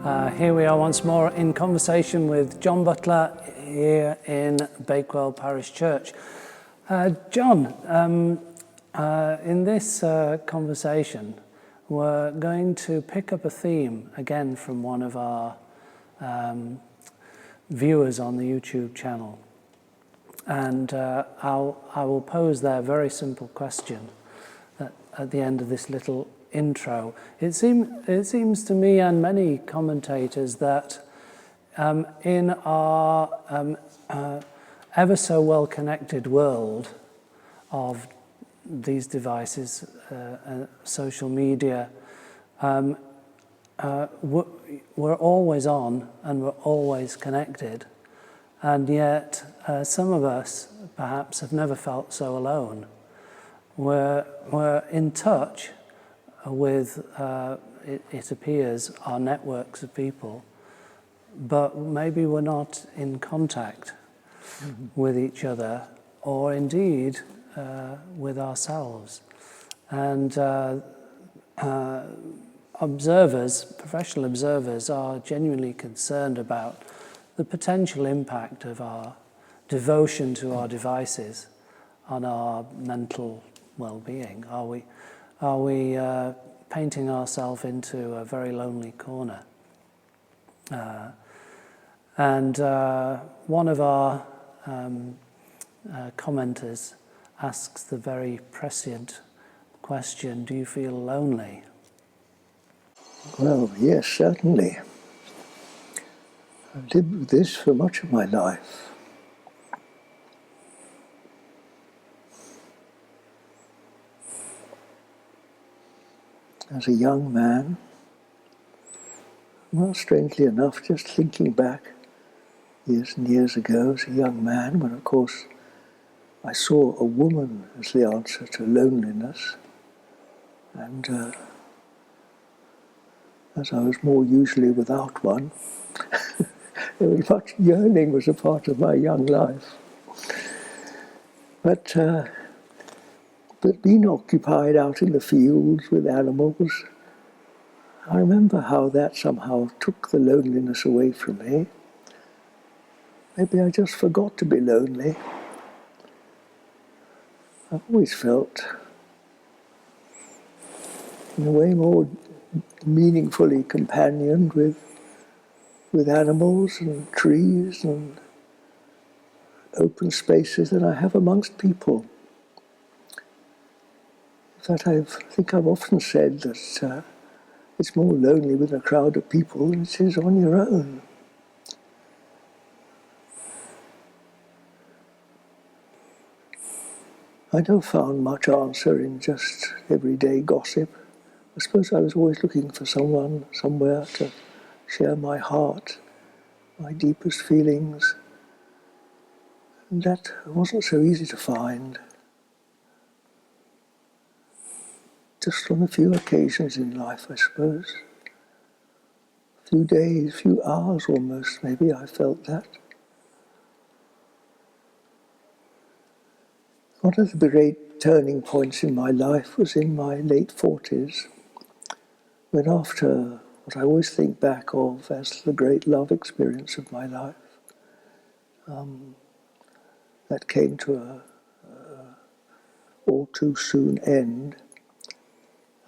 Here we are once more in conversation with John Butler here in Bakewell Parish Church. John, in this conversation, we're going to pick up a theme again from one of our viewers on the YouTube channel. And I will pose their very simple question at the end of this little intro. It seems to me and many commentators that in our ever so well connected world of these devices, social media, we're always on and we're always connected, and yet some of us perhaps have never felt so alone. We're in touch with, it appears, our networks of people, but maybe we're not in contact with each other, or indeed with ourselves. And observers, professional observers, are genuinely concerned about the potential impact of our devotion to our devices on our mental well-being. Are we painting ourselves into a very lonely corner? And one of our commenters asks the very prescient question, do you feel lonely? Well, yes, certainly. I've lived with this for much of my life. As a young man, well, strangely enough, just thinking back years and years ago as a young man, when of course I saw a woman as the answer to loneliness, and as I was more usually without one, there was much yearning was a part of my young life. But being occupied out in the fields with animals, I remember how that somehow took the loneliness away from me. Maybe I just forgot to be lonely. I've always felt, in a way, more meaningfully companioned with animals and trees and open spaces than I have amongst people. In fact, I think I've often said that it's more lonely with a crowd of people than it is on your own. I never found much answer in just everyday gossip. I suppose I was always looking for someone, somewhere to share my heart, my deepest feelings. And that wasn't so easy to find. Just on a few occasions in life, I suppose. A few days, a few hours almost, maybe I felt that. One of the great turning points in my life was in my late 40s, when after what I always think back of as the great love experience of my life, that came to a all too soon end,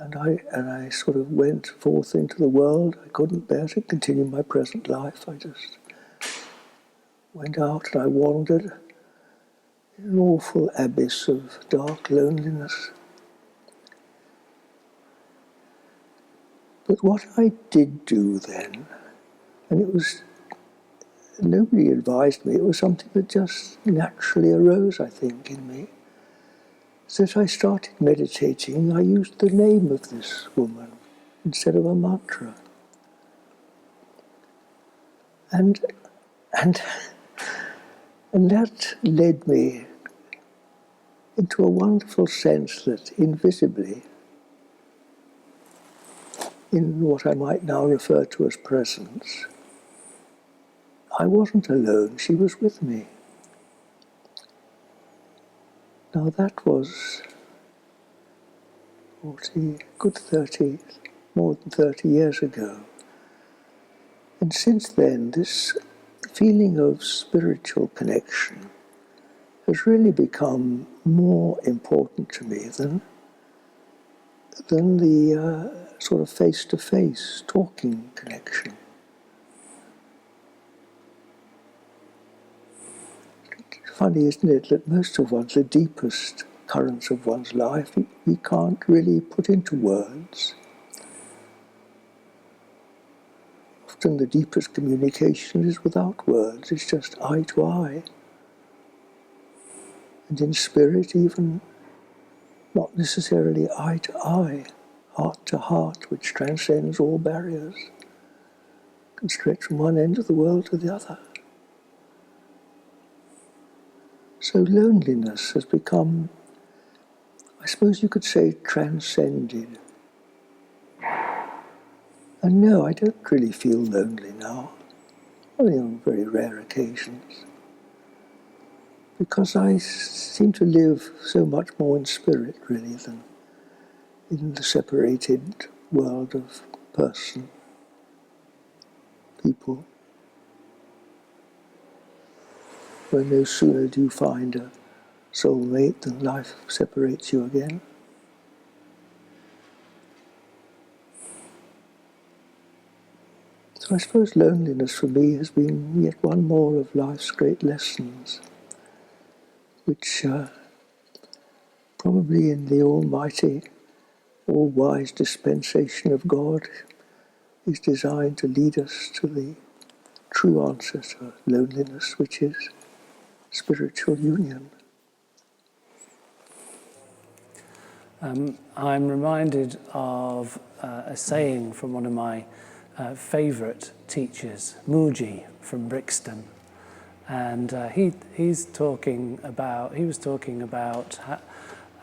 and I sort of went forth into the world. I couldn't bear to continue my present life. I just went out and I wandered in an awful abyss of dark loneliness. But what I did do then, and it was, nobody advised me, it was something that just naturally arose, I think, in me. So as I started meditating, I used the name of this woman instead of a mantra. And that led me into a wonderful sense that invisibly, in what I might now refer to as presence, I wasn't alone, she was with me. Now that was 40, good 30, more than 30 years ago. And since then, this feeling of spiritual connection has really become more important to me than the sort of face-to-face talking connection. It's funny, isn't it, that most of the deepest currents of one's life, we can't really put into words. Often the deepest communication is without words, it's just eye to eye. And in spirit, even not necessarily eye to eye, heart to heart, which transcends all barriers, can stretch from one end of the world to the other. So loneliness has become, I suppose you could say, transcended. And no, I don't really feel lonely now, only on very rare occasions, because I seem to live so much more in spirit, really, than in the separated world of person, people, where no sooner do you find a soulmate than life separates you again. So I suppose loneliness for me has been yet one more of life's great lessons, which probably in the almighty, all-wise dispensation of God is designed to lead us to the true answer to loneliness, which is spiritual union. I'm reminded of a saying from one of my favourite teachers, Muji from Brixton, and he was talking about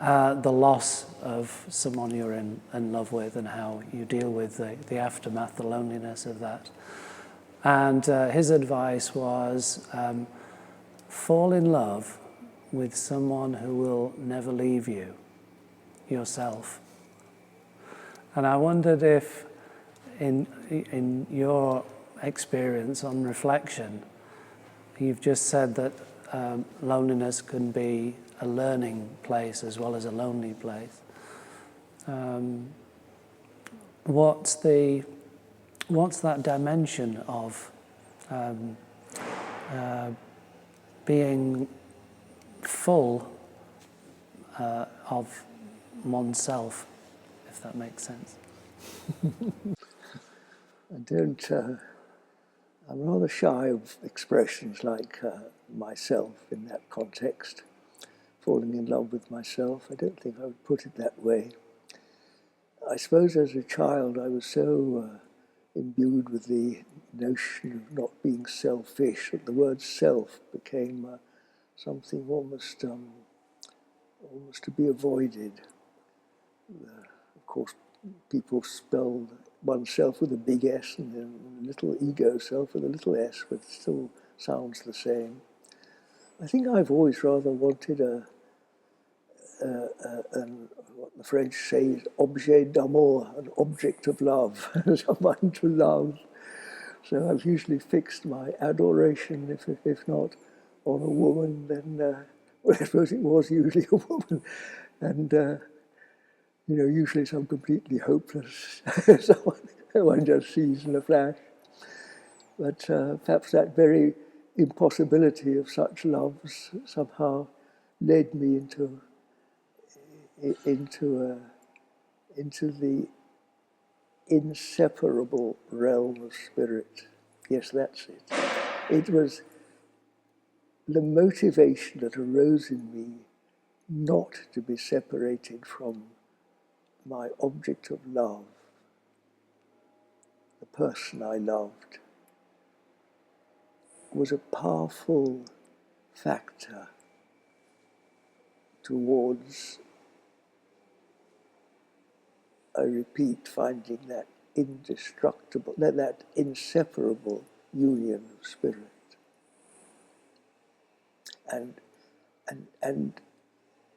the loss of someone you're in love with and how you deal with the aftermath, the loneliness of that. And his advice was, fall in love with someone who will never leave you, yourself. And I wondered if in your experience on reflection, you've just said that loneliness can be a learning place as well as a lonely place. What's that dimension of being full of oneself, if that makes sense? I'm rather shy of expressions like myself in that context, falling in love with myself. I don't think I would put it that way. I suppose as a child I was so imbued with the notion of not being selfish that the word self became something almost to be avoided. Of course, people spell oneself with a big S and then a little ego self with a little s, but it still sounds the same. I think I've always rather wanted what the French say is objet d'amour, an object of love, someone to love. So I've usually fixed my adoration, if not on a woman, then, well, I suppose it was usually a woman, and usually some completely hopeless, someone one just sees in a flash. But perhaps that very impossibility of such loves somehow led me into the inseparable realm of spirit. Yes, that's it. It was the motivation that arose in me not to be separated from my object of love, the person I loved, was a powerful factor towards, I repeat, finding that indestructible, that inseparable union of spirit. And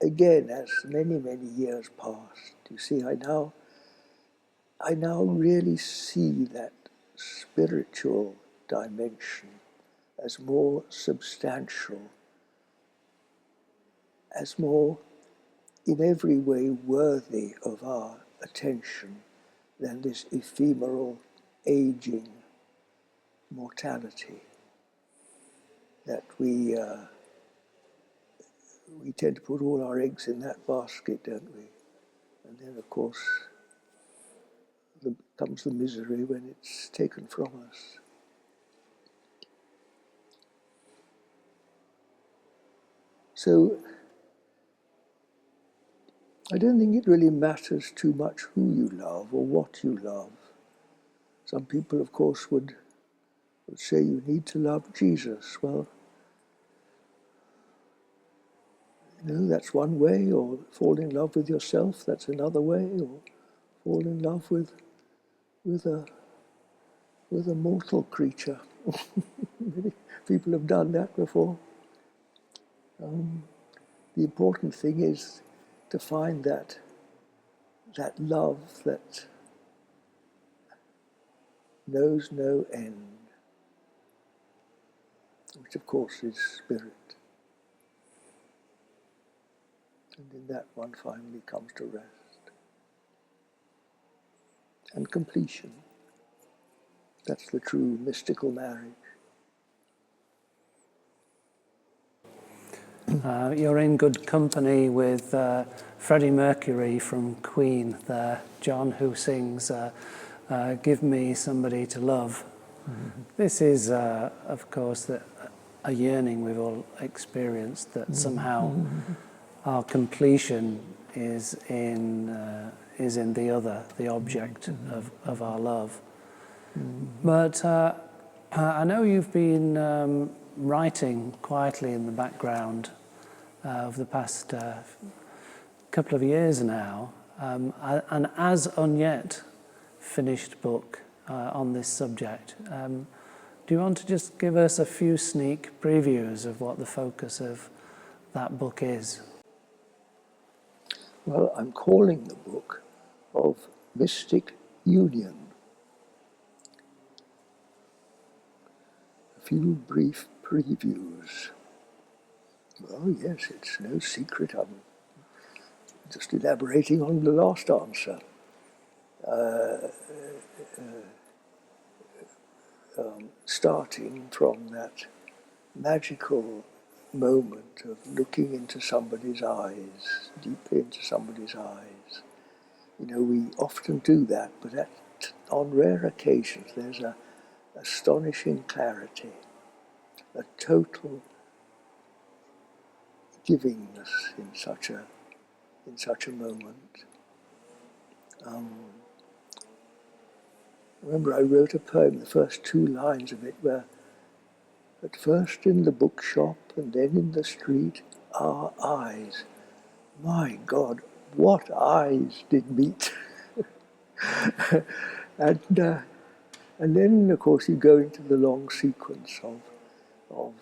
again, as many, many years passed, you see, I now really see that spiritual dimension as more substantial, as more in every way worthy of our attention than this ephemeral, aging mortality that we tend to put all our eggs in that basket, don't we? And then, of course, comes the misery when it's taken from us. So I don't think it really matters too much who you love or what you love. Some people, of course, would say you need to love Jesus. Well, that's one way, or fall in love with yourself, that's another way, or fall in love with a mortal creature. Many people have done that before. The important thing is to find that love that knows no end, which of course is spirit. And in that one finally comes to rest and completion. That's the true mystical marriage. You're in good company with Freddie Mercury from Queen there, John, who sings Give Me Somebody to Love. Mm-hmm. This is, of course, a yearning we've all experienced, that somehow our completion is in the other, the object of our love. But I know you've been writing quietly in the background of the past couple of years now, an as unyet finished book on this subject. Do you want to just give us a few sneak previews of what the focus of that book is? Well, I'm calling the book of Mystic Union. A few brief previews. Well, yes, it's no secret. I'm just elaborating on the last answer. Starting from that magical moment of looking into somebody's eyes, deeply into somebody's eyes. We often do that, but on rare occasions there's an astonishing clarity, a total givingness in such a moment. I remember I wrote a poem, the first 2 lines of it were, at first in the bookshop and then in the street, our eyes. My God, what eyes did meet. And then, of course, you go into the long sequence of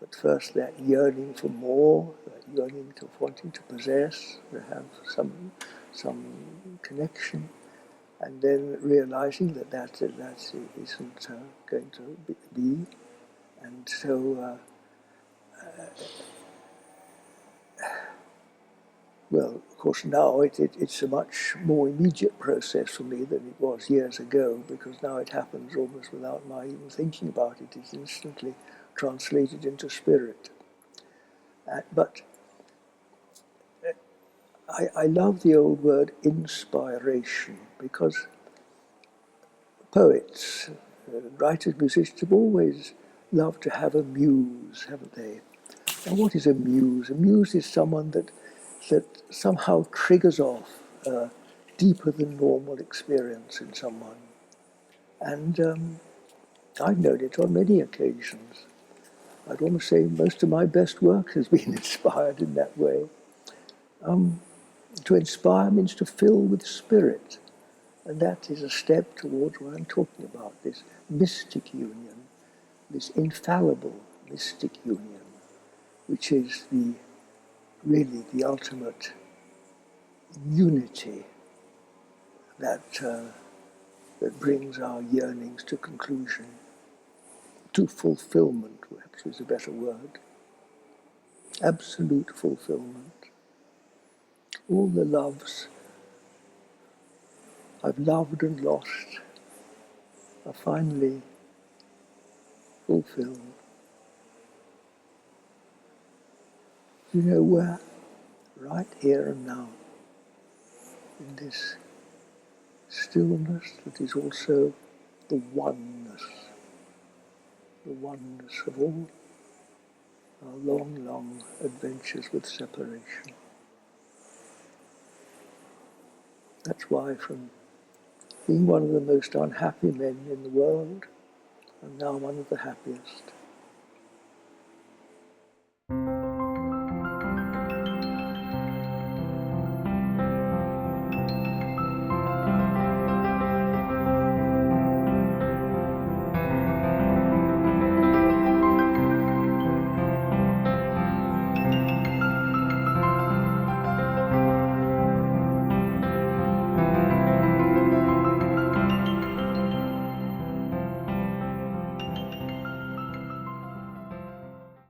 at first that yearning for more, that yearning to wanting to possess, to have some connection, and then realizing that isn't going to be. And so, well, of course, now it's a much more immediate process for me than it was years ago, because now it happens almost without my even thinking about it. It's instantly translated into spirit. But I love the old word inspiration, because poets, writers, musicians have always loved to have a muse, haven't they? And what is a muse? A muse is someone that somehow triggers off deeper than normal experience in someone. And I've known it on many occasions. I'd almost say most of my best work has been inspired in that way. To inspire means to fill with spirit. And that is a step towards what I'm talking about, this mystic union, this infallible mystic union, which is really the ultimate unity that that brings our yearnings to conclusion, to fulfillment, perhaps is a better word. Absolute fulfillment. All the loves I've loved and lost are finally fulfilled. You know, we're right here and now, in this stillness that is also the oneness of all our long, long adventures with separation. That's why, from being one of the most unhappy men in the world, I'm now one of the happiest.